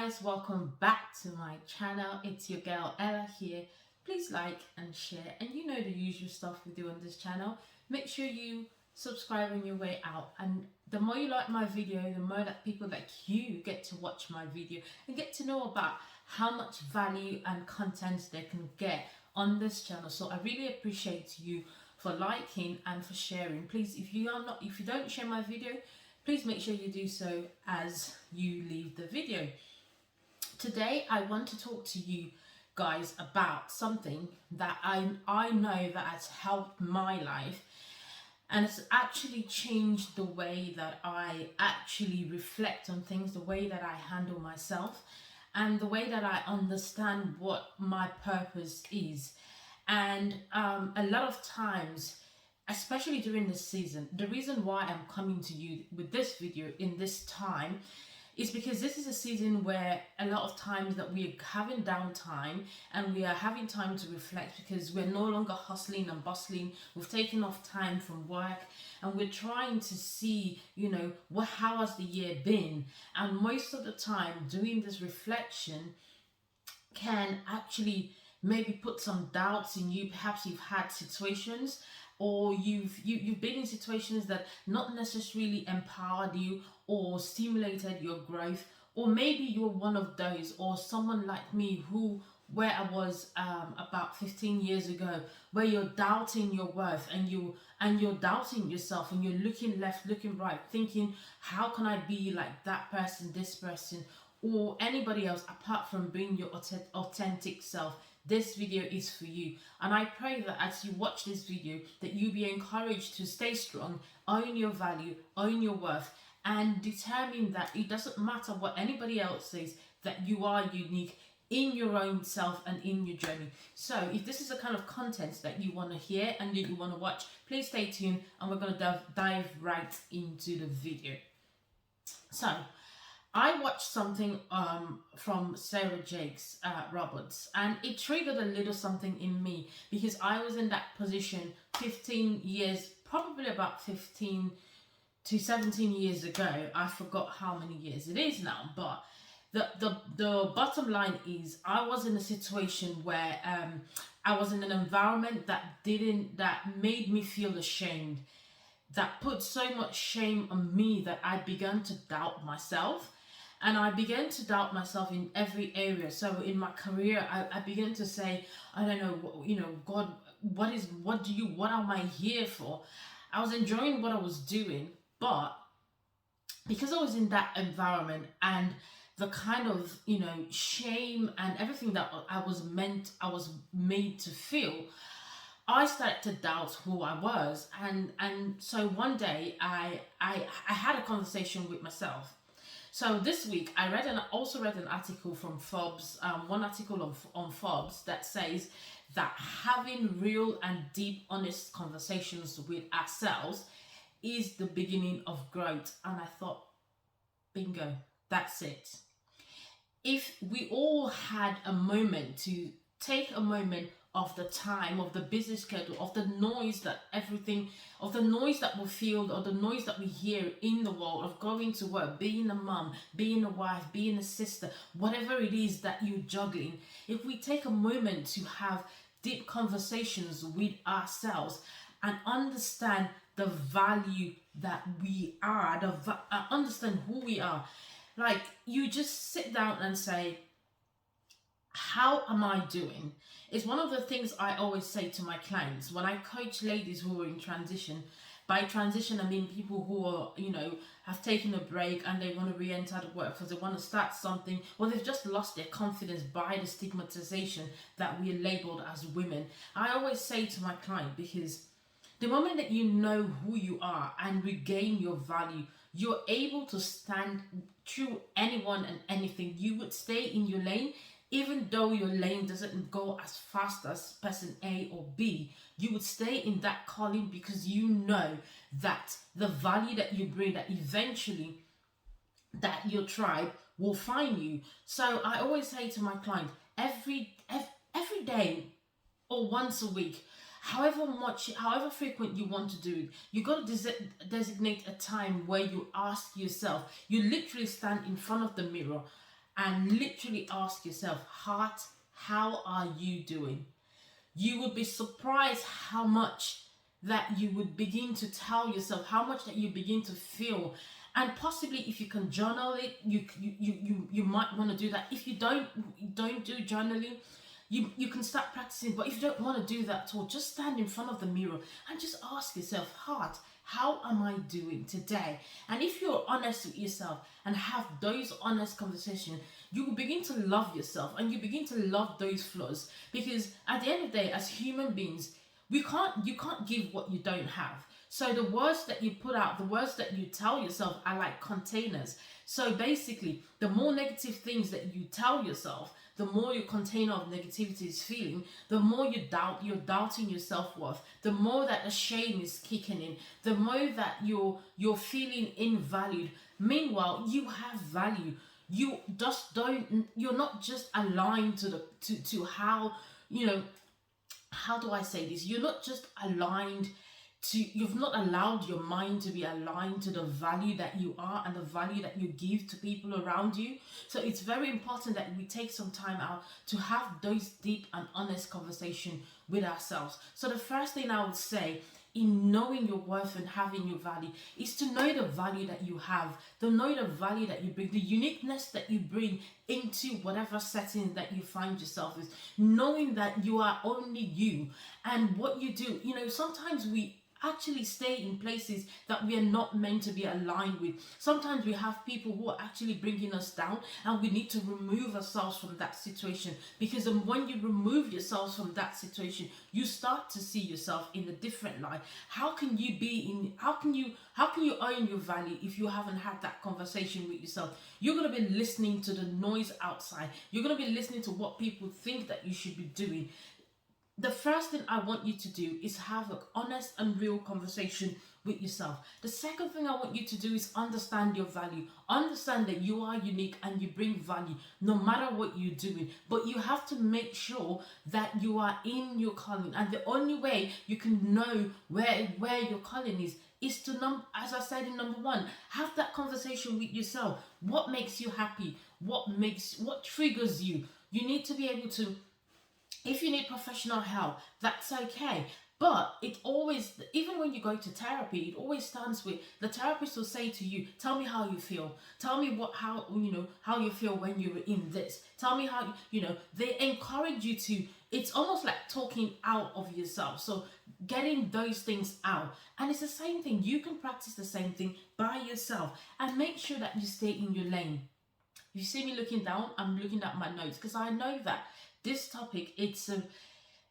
guys, welcome back to my channel. It's your girl Ella here. Please like and share, and you know the usual stuff we do on this channel. Make sure you subscribe on your way out, and the more you like my video, the more that people like you get to watch my video and get to know about how much value and content they can get on this channel. So I really appreciate you for liking and for sharing. Please, if you don't share my video, please make sure you do so as you leave the video. Today, I want to talk to you guys about something that I know that has helped my life, and it's actually changed the way that I actually reflect on things, the way that I handle myself, and the way that I understand what my purpose is. And a lot of times, especially during this season, the reason why I'm coming to you with this video in this time is because this is a season where a lot of times that we're having downtime and we are having time to reflect, because we're no longer hustling and bustling. We've taken off time from work and we're trying to see, how has the year been? And most of the time doing this reflection can actually maybe put some doubts in you. Perhaps you've had situations, or you've been in situations that not necessarily empowered you or stimulated your growth, or maybe you're one of those, or someone like me where I was about 15 years ago, where you're doubting your worth and you're doubting yourself, and you're looking left, looking right, thinking, how can I be like that person, this person, or anybody else apart from being your authentic self. This video is for you, and I pray that as you watch this video that you be encouraged to stay strong, own your value, own your worth, and determine that it doesn't matter what anybody else says, that you are unique in your own self and in your journey. So if this is the kind of content that you want to hear and that you want to watch, please stay tuned, and we're going to dive right into the video. So I watched something from Sarah Jakes Roberts, and it triggered a little something in me, because I was in that position 15 years, probably about 15 to 17 years ago. I forgot how many years it is now, but the bottom line is I was in a situation where I was in an environment that made me feel ashamed, that put so much shame on me that I began to doubt myself. And I began to doubt myself in every area. So in my career, I began to say, I don't know, God, what am I here for? I was enjoying what I was doing, but because I was in that environment and the kind of, shame and everything that I was made to feel, I started to doubt who I was. And so one day I had a conversation with myself. So this week I also read an article from Forbes, one article on Forbes that says that having real and deep, honest conversations with ourselves is the beginning of growth. And I thought, bingo, that's it. If we all had a moment to take a moment of the time, of the busy schedule, of the noise that we feel, or the noise that we hear in the world, of going to work, being a mom, being a wife, being a sister, whatever it is that you're juggling, if we take a moment to have deep conversations with ourselves and understand the value that we are, understand who we are, like you just sit down and say, how am I doing? It's one of the things I always say to my clients when I coach ladies who are in transition. By transition, I mean people who are, have taken a break and they want to re-enter the workforce, they want to start something, or they've just lost their confidence by the stigmatization that we are labeled as women. I always say to my client, because the moment that you know who you are and regain your value, you're able to stand through anyone and anything. You would stay in your lane. Even though your lane doesn't go as fast as person A or B, you would stay in that calling, because you know that the value that you bring, that eventually that your tribe will find you. So I always say to my client, every day or once a week, however frequent you want to do it, you got to designate a time where you ask yourself, you literally stand in front of the mirror and literally ask yourself, heart, how are you doing? You would be surprised how much that you would begin to tell yourself, how much that you begin to feel. And possibly if you can journal it, you might want to do that. If you don't do journaling, you can start practicing. But if you don't want to do that at all, just stand in front of the mirror and just ask yourself, heart, how am I doing today? And if you're honest with yourself and have those honest conversations, you will begin to love yourself and you begin to love those flaws. Because at the end of the day, as human beings, you can't give what you don't have. So the words that you put out, the words that you tell yourself are like containers. So basically, the more negative things that you tell yourself, the more your container of negativity is feeling, the more you're doubting your self-worth, the more that the shame is kicking in, the more that you're feeling invalued. Meanwhile, you have value. You're not just aligned to how, how do I say this? You're not just aligned you've not allowed your mind to be aligned to the value that you are and the value that you give to people around you. So it's very important that we take some time out to have those deep and honest conversations with ourselves. So the first thing I would say in knowing your worth and having your value is to know the value that you have, to know the value that you bring, the uniqueness that you bring into whatever setting that you find yourself in, knowing that you are only you and what you do. Sometimes we actually stay in places that we are not meant to be aligned with. Sometimes we have people who are actually bringing us down and we need to remove ourselves from that situation, because when you remove yourselves from that situation, you start to see yourself in a different light. How can you own your value if you haven't had that conversation with yourself? You're going to be listening to the noise outside. You're going to be listening to what people think that you should be doing. The first thing I want you to do is have an honest and real conversation with yourself. The second thing I want you to do is understand your value. Understand that you are unique and you bring value no matter what you're doing. But you have to make sure that you are in your calling. And the only way you can know where your calling is to, as I said in number one, have that conversation with yourself. What makes you happy? What triggers you? You need to be able to, if you need professional help, that's okay. But it always, even when you go to therapy, it always starts with the therapist will say to you, tell me how you feel. Tell me how you feel when you're in this. Tell me how, they encourage you to, it's almost like talking out of yourself. So getting those things out. And it's the same thing. You can practice the same thing by yourself and make sure that you stay in your lane. You see me looking down, I'm looking at my notes because I know that this topic, it's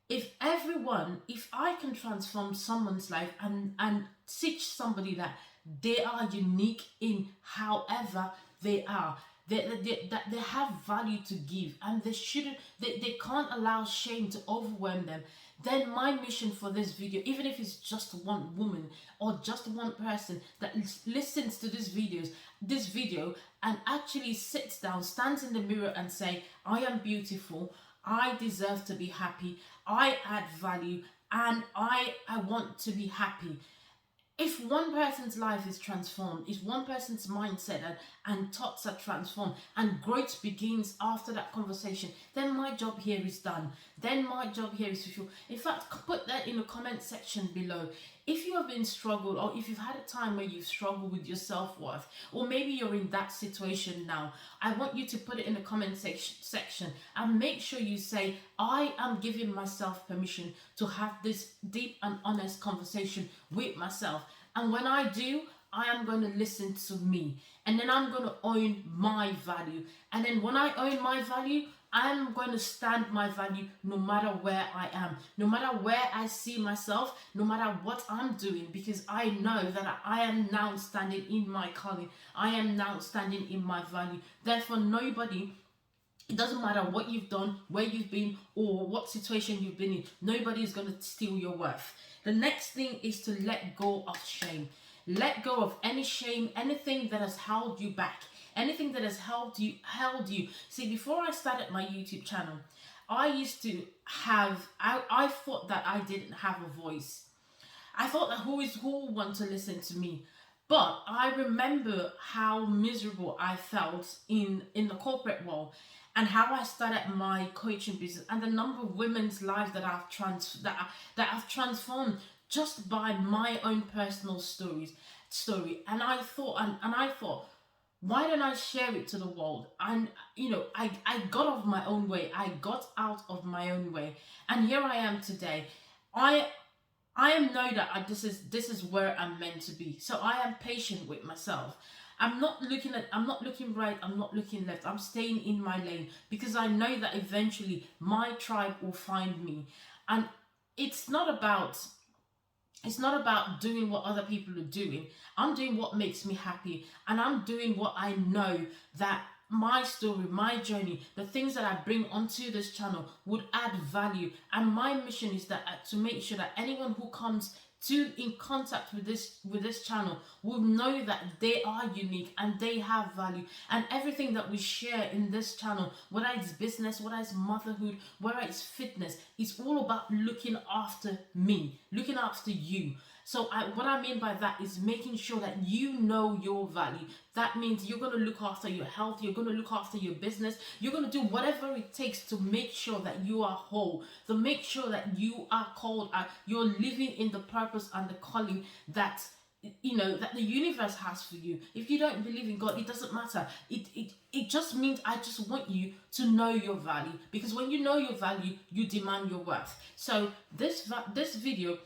if I can transform someone's life and teach somebody that they are unique in however they are, that they have value to give, and they can't allow shame to overwhelm them, then my mission for this video, even if it's just one woman or just one person that listens to this video and actually sits down, stands in the mirror and say, I am beautiful, I deserve to be happy, I add value, and I want to be happy. If one person's life is transformed, if one person's mindset and thoughts are transformed, and growth begins after that conversation, then my job here is done. Then my job here is fulfilled. In fact, put that in the comment section below. If you have been struggled, or if you've had a time where you've struggled with your self-worth, or maybe you're in that situation now, I want you to put it in the comment section and make sure you say, I am giving myself permission to have this deep and honest conversation with myself. And when I do, I am going to listen to me. And then I'm going to own my value. And then when I own my value, I'm going to stand my value no matter where I am, no matter where I see myself, no matter what I'm doing, because I know that I am now standing in my calling. I am now standing in my value. Therefore, it doesn't matter what you've done, where you've been, or what situation you've been in, nobody is going to steal your worth. The next thing is to let go of shame. Let go of any shame, anything that has held you back. Anything that has held you. See, before I started my YouTube channel, I used to have, I thought that I didn't have a voice. I thought that who would want to listen to me? But I remember how miserable I felt in the corporate world, and how I started my coaching business, and the number of women's lives that I've transformed just by my own personal story. And I thought, and I thought, why don't I share it to the world? And I got off my own way. I got out of my own way, and here I am today. I I know that this is where I'm meant to be. So I am patient with myself. I'm not looking right, I'm not looking left. I'm staying in my lane because I know that eventually my tribe will find me. And it's not about it's not about doing what other people are doing. I'm doing what makes me happy, and I'm doing what I know that my story, my journey, the things that I bring onto this channel would add value. And my mission is that to make sure that anyone who comes to in contact with this channel will know that they are unique and they have value, and everything that we share in this channel, whether it's business, whether it's motherhood, whether it's fitness, it's all about looking after me, looking after you. So what I mean by that is making sure that you know your value. That means you're going to look after your health, you're going to look after your business, you're going to do whatever it takes to make sure that you are whole, to make sure that you are called, you're living in the purpose and the calling that that the universe has for you. If you don't believe in God, it doesn't matter. It just means I just want you to know your value, because when you know your value, you demand your worth. So this video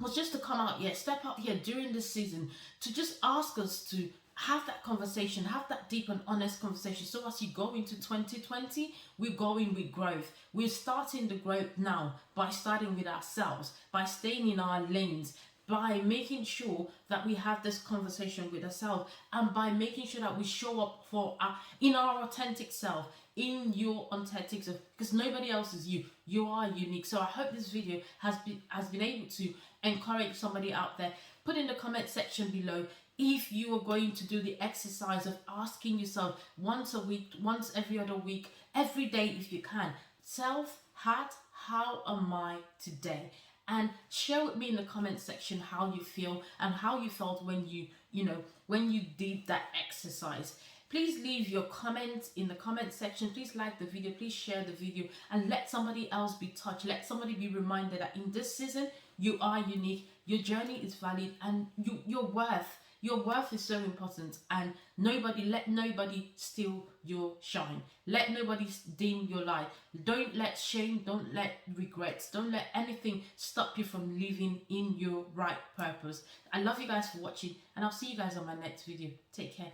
was just to come out here, step out here during this season to just ask us to have that conversation, have that deep and honest conversation. So as you go into 2020, we're going with growth. We're starting the growth now by starting with ourselves, by staying in our lanes, by making sure that we have this conversation with ourselves, and by making sure that we show up in our authentic self, in your authentic self, because nobody else is you. You are unique. So I hope this video has been able to encourage somebody out there. Put in the comment section below if you are going to do the exercise of asking yourself once a week, once every other week, every day if you can, self-heart, how am I today? And share with me in the comment section how you feel and how you felt when when you did that exercise. Please leave your comments in the comment section. Please like the video, please share the video, and let somebody else be touched. Let somebody be reminded that in this season you are unique, your journey is valid, and your worth is so important. And let nobody steal your shine. Let nobody dim your light. Don't let shame, don't let regrets, don't let anything stop you from living in your right purpose. I love you guys for watching, and I'll see you guys on my next video. Take care.